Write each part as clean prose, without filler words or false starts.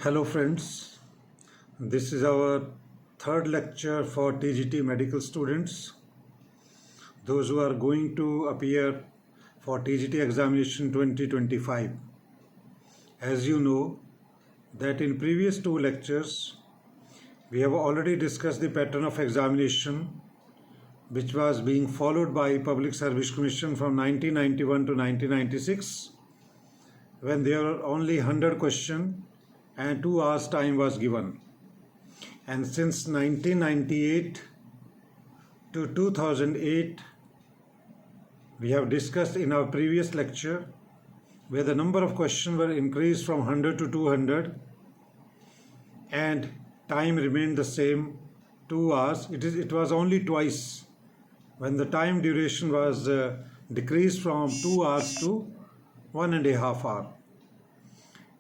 Hello friends, this is our third lecture for TGT Medical students, those who are going to appear for TGT examination 2025. As you know that in previous two lectures, we have already discussed the pattern of examination which was being followed by Public Service Commission from 1991 to 1996 when there were only 100 questions and 2 hours time was given. And since 1998 to 2008, we have discussed in our previous lecture where the number of questions were increased from 100 to 200 and time remained the same, 2 hours. It was only twice when the time duration was decreased from 2 hours to 1.5 hours.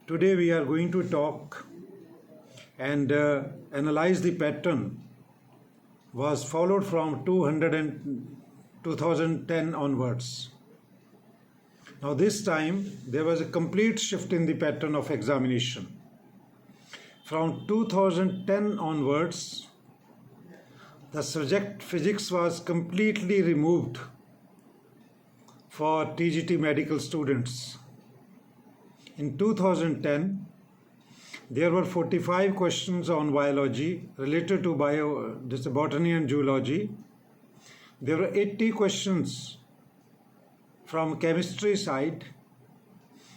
Today we are going to talk and analyze the pattern was followed from 2010 onwards. Now this time there was a complete shift in the pattern of examination. From 2010 onwards, the subject physics was completely removed for TGT medical students. In 2010, there were 45 questions on biology related to botany and zoology. There were 80 questions from chemistry side,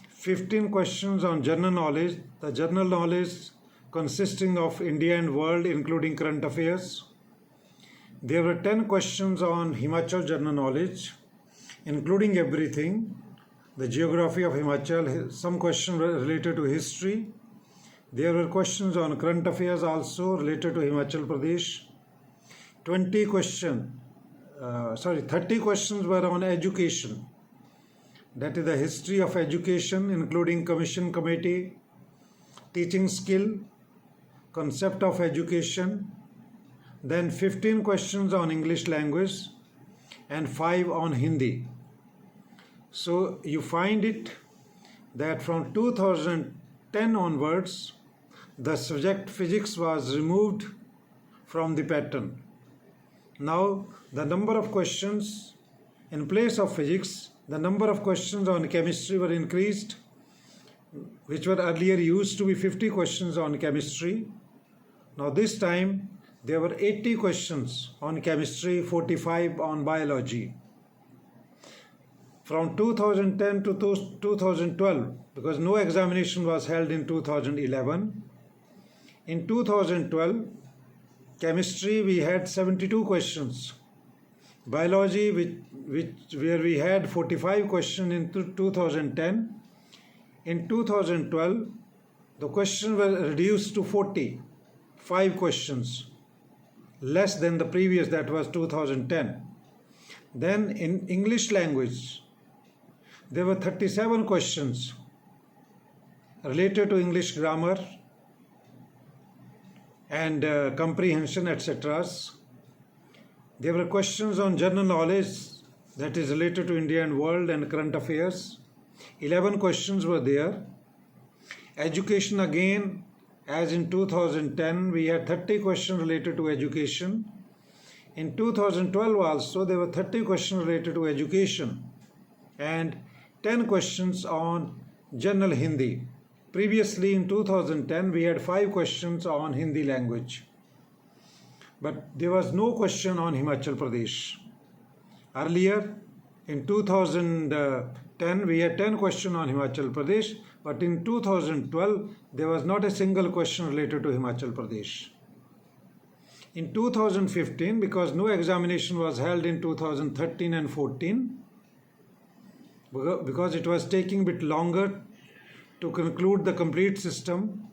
15 questions on general knowledge, the general knowledge consisting of India and world including current affairs. There were 10 questions on Himachal general knowledge, including everything, the geography of Himachal, some questions were related to history. There were questions on current affairs also related to Himachal Pradesh. 30 questions were on education. That is the history of education, including commission committee, teaching skill, concept of education. Then 15 questions on English language and 5 on Hindi. So you find it that from 2010 onwards, the subject physics was removed from the pattern. Now the number of questions in place of physics, the number of questions on chemistry were increased, which were earlier used to be 50 questions on chemistry. Now this time there were 80 questions on chemistry, 45 on biology. From 2010 to 2012, because no examination was held in 2011, in 2012, chemistry we had 72 questions. Biology, where we had 45 questions in 2010, in 2012, the questions were reduced to 45 questions, less than the previous, that was 2010. Then in English language, there were 37 questions related to English grammar and comprehension, etc. There were questions on general knowledge, that is related to India and world and current affairs. 11 questions were there. Education again, as in 2010, we had 30 questions related to education. In 2012 also, there were 30 questions related to education and 10 questions on general Hindi. Previously in 2010, we had 5 questions on Hindi language. But there was no question on Himachal Pradesh. Earlier, in 2010, we had 10 questions on Himachal Pradesh, but in 2012, there was not a single question related to Himachal Pradesh. In 2015, because no examination was held in 2013 and 14, because it was taking a bit longer to conclude the complete system,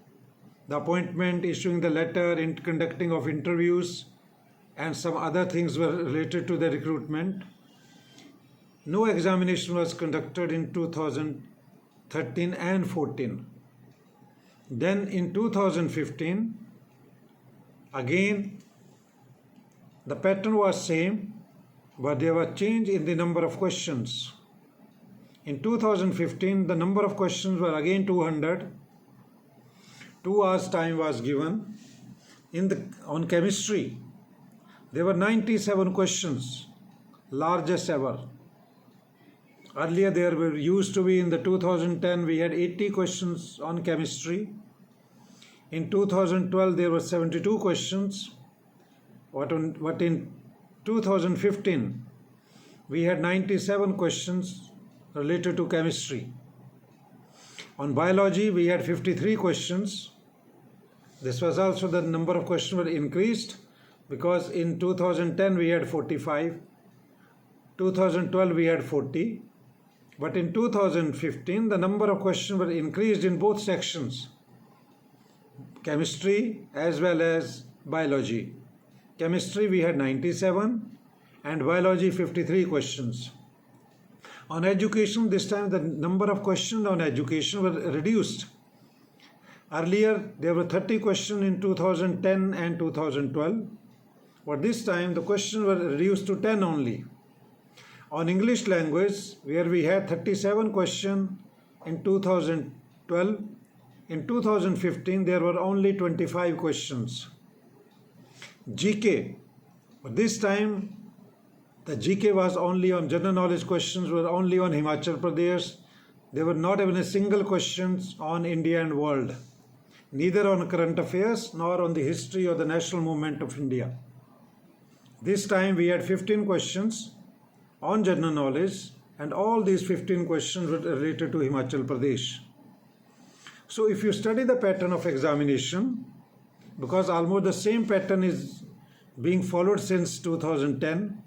the appointment, issuing the letter, conducting of interviews, and some other things were related to the recruitment. No examination was conducted in 2013 and 14. Then in 2015, again, the pattern was same, but there was change in the number of questions. In 2015, the number of questions were again 200. 2 hours time was given. On chemistry, there were 97 questions, largest ever. Earlier there were used to be, in the 2010 we had 80 questions on chemistry. In 2012 there were 72 questions. But in 2015 we had 97 questions related to chemistry. On biology we had 53 questions. This was also, the number of questions were increased, because in 2010 we had 45, 2012 we had 40, but in 2015 the number of questions were increased in both sections, chemistry as well as biology. Chemistry we had 97 and biology 53 questions. On education, this time the number of questions on education were reduced. Earlier there were 30 questions in 2010 and 2012, but this time the questions were reduced to 10 only. On English language, where we had 37 questions in 2012, in 2015 there were only 25 questions. GK, but this time the GK was only on general knowledge questions, were only on Himachal Pradesh. There were not even a single questions on India and world, neither on current affairs nor on the history or the national movement of India. This time we had 15 questions on general knowledge, and all these 15 questions were related to Himachal Pradesh. So if you study the pattern of examination, because almost the same pattern is being followed since 2010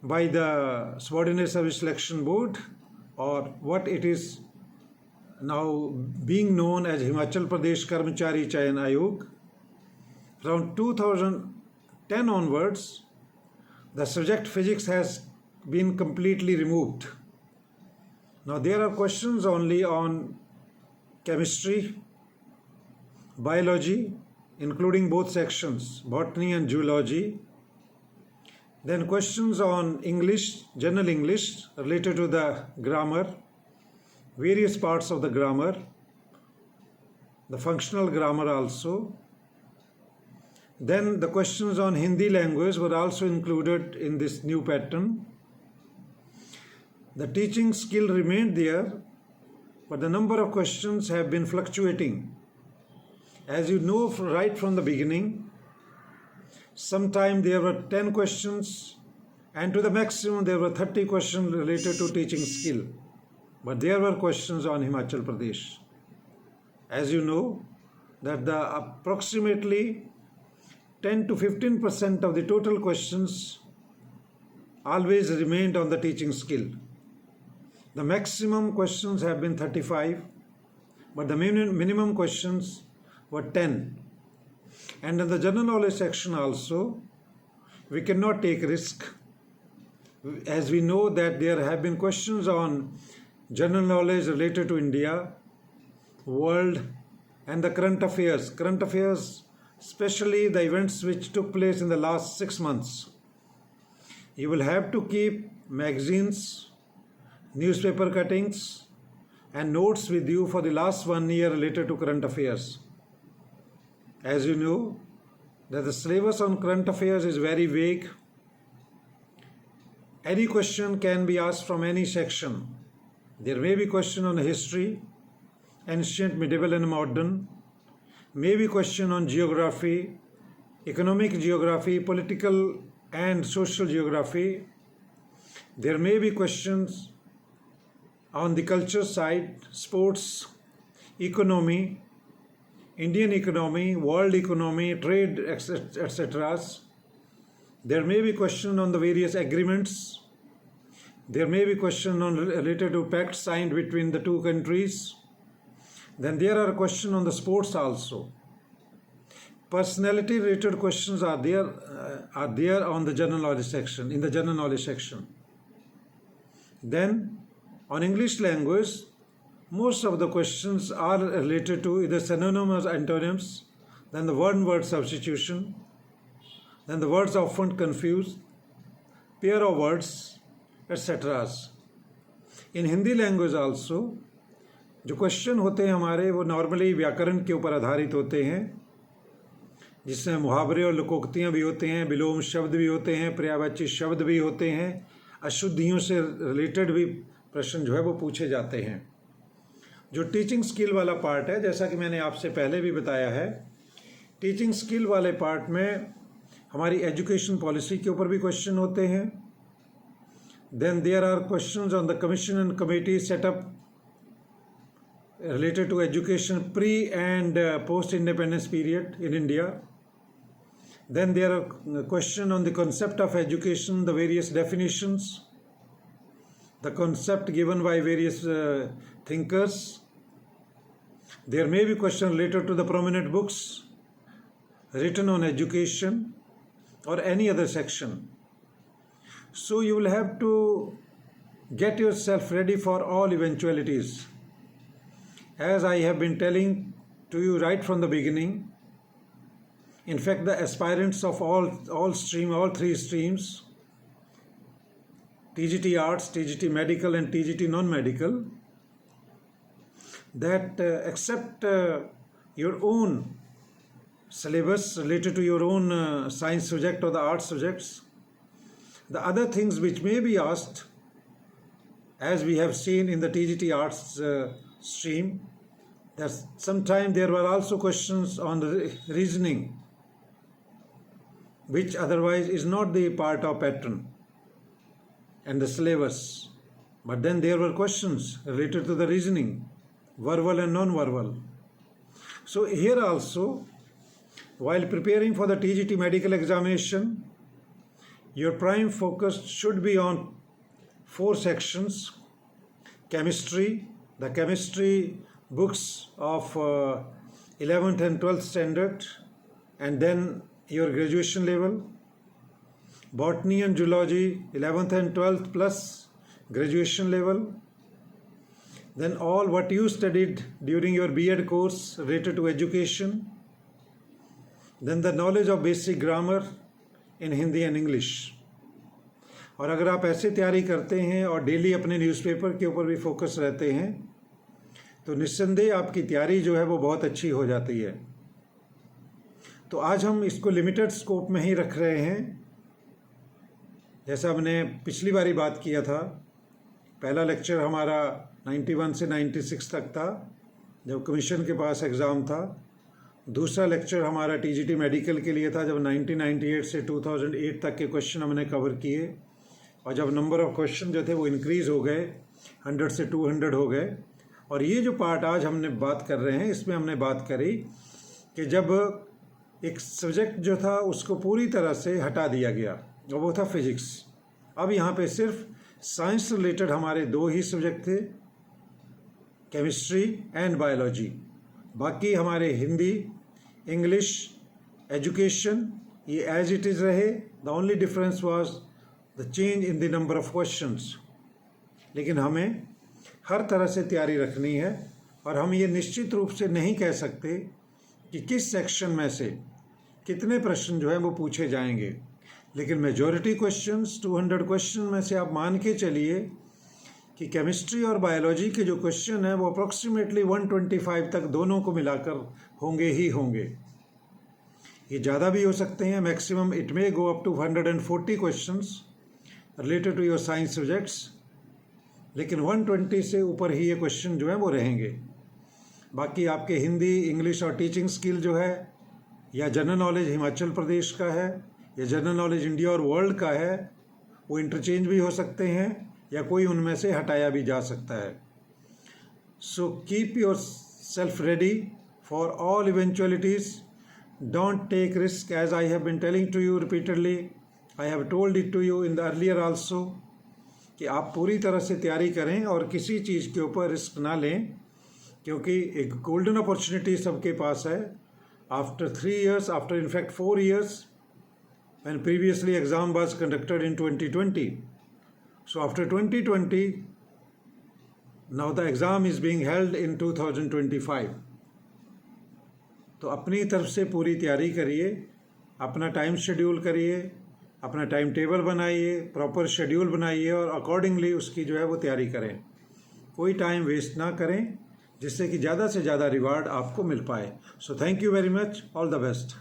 by the Subordinate Service Selection Board, or what it is now being known as Himachal Pradesh Karmachari Chayan Ayog, from 2010 onwards, the subject physics has been completely removed. Now there are questions only on chemistry, biology, including both sections, botany and zoology. Then questions on English, general English, related to the grammar, various parts of the grammar, the functional grammar also. Then the questions on Hindi language were also included in this new pattern. The teaching skill remained there, but the number of questions have been fluctuating. As you know right from the beginning, sometime there were 10 questions, and to the maximum there were 30 questions related to teaching skill. But there were questions on Himachal Pradesh. As you know, that the approximately 10 to 15% of the total questions always remained on the teaching skill. The maximum questions have been 35, but the minimum questions were 10. And in the general knowledge section also, we cannot take risk, as we know that there have been questions on general knowledge related to India, world, and the current affairs. Current affairs, especially the events which took place in the last 6 months. You will have to keep magazines, newspaper cuttings, and notes with you for the last 1 year related to current affairs. As you know, that the syllabus on current affairs is very vague. Any question can be asked from any section. There may be question on history, ancient, medieval and modern, may be question on geography, economic geography, political and social geography. There may be questions on the culture side, sports, economy, Indian economy, world economy, trade, etc. There may be question on the various agreements. There may be question on related to pacts signed between the two countries. Then there are questions on the sports also. Personality related questions are there on the general knowledge section, in the general knowledge section. Then on English language, most of the questions are related to either synonyms or antonyms, then the word-word substitution, then the words often confused, pair of words, etc. In Hindi language also, जो question होते हैं हमारे वो normally व्याकरण के ऊपर आधारित होते हैं, जिसमें मुहावरे और लोकोक्तियाँ भी होते हैं, विलोम शब्द भी होते हैं, पर्यायवाची शब्द भी होते हैं, अशुद्धियों से रिलेटेड भी प्रश्न जो है वो पूछे जाते हैं। जो टीचिंग स्किल वाला पार्ट है, जैसा कि मैंने आपसे पहले भी बताया है, टीचिंग स्किल वाले पार्ट में हमारी एजुकेशन पॉलिसी के ऊपर भी क्वेश्चन होते हैं। Then there are questions on the commission and committee set up related to education pre and post independence period in India. Then there are questions on the concept of education, the various definitions, the concept given by various thinkers. There may be questions related to the prominent books written on education or any other section. So you will have to get yourself ready for all eventualities. As I have been telling to you right from the beginning, in fact, the aspirants of all three streams, TGT Arts, TGT Medical and TGT Non-Medical, that accept your own syllabus related to your own science subject or the arts subjects. The other things which may be asked, as we have seen in the TGT Arts stream, that sometimes there were also questions on the reasoning, which otherwise is not the part of pattern and the syllabus. But then there were questions related to the reasoning, verbal and non-verbal. So here also, while preparing for the TGT medical examination, your prime focus should be on 4 sections: chemistry, the chemistry books of 11th and 12th standard, and then your graduation level; botany and zoology 11th and 12th plus graduation level; then all what you studied during your B.Ed course related to education; then the knowledge of basic grammar in Hindi and English. और अगर आप ऐसे तैयारी करते हैं और daily अपने newspaper के ऊपर भी फोकस रहते हैं तो निस्संदेह आपकी तैयारी जो है वो बहुत अच्छी हो जाती है। तो आज हम इसको लिमिटेड स्कोप में ही रख रहे हैं। जैसा हमने पिछली बारी बात किया था, पहला लेक्चर हमारा 91 से 96 तक था जब कमीशन के पास एग्ज़ाम था। दूसरा लेक्चर हमारा टीजीटी मेडिकल के लिए था जब 1998 से 2008 तक के क्वेश्चन हमने कवर किए, और जब नंबर ऑफ़ क्वेश्चन जो थे वो इंक्रीज़ हो गए, 100 से 200 हो गए। और ये जो पार्ट आज हमने बात कर रहे हैं, इसमें हमने बात करी कि जब एक सब्जेक्ट जो था उसको पूरी तरह से हटा दिया गया और वो था फिज़िक्स। अब यहाँ पे सिर्फ साइंस रिलेटेड हमारे 2 ही सब्जेक्ट थे, केमिस्ट्री एंड बायोलॉजी। बाकी हमारे हिंदी, इंग्लिश, एजुकेशन ये एज इट इज़ रहे। The only difference was the change in the number of questions. लेकिन हमें हर तरह से तैयारी रखनी है और हम ये निश्चित रूप से नहीं कह सकते कि किस सेक्शन में से कितने प्रश्न जो है वो पूछे जाएंगे, लेकिन मेजॉरिटी क्वेश्चंस 200 क्वेश्चन में से आप मान के चलिए कि केमिस्ट्री और बायोलॉजी के जो क्वेश्चन हैं वो अप्रॉक्सीमेटली 125 तक दोनों को मिलाकर होंगे ही होंगे। ये ज़्यादा भी हो सकते हैं, maximum it may go up to 140 questions related to your science subjects, लेकिन 120 से ऊपर ही ये क्वेश्चन जो है वो रहेंगे। बाकी आपके हिंदी, इंग्लिश और टीचिंग स्किल जो है, या जनरल नॉलेज हिमाचल प्रदेश का है या जनरल नॉलेज इंडिया और वर्ल्ड का है, वो इंटरचेंज भी हो सकते हैं या कोई उनमें से हटाया भी जा सकता है। So keep yourself ready for all eventualities. Don't take risk, as I have been telling to you repeatedly, I have told it to you in the earlier also, कि आप पूरी तरह से तैयारी करें और किसी चीज़ के ऊपर रिस्क ना लें, क्योंकि एक गोल्डन अपॉर्चुनिटी सबके पास है। After 3 years, after in fact 4 years, when previously exam was conducted in 2020. So after 2020, now the exam is being held in 2025. तो अपनी तरफ से पूरी तैयारी करिए, अपना टाइम शेड्यूल करिए, अपना टाइम टेबल बनाइए, प्रॉपर शेड्यूल बनाइए और अकॉर्डिंगली उसकी जो है वो तैयारी करें। कोई टाइम वेस्ट ना करें, जिससे कि ज़्यादा से ज़्यादा रिवार्ड आपको मिल पाए। So thank you very much, all the best.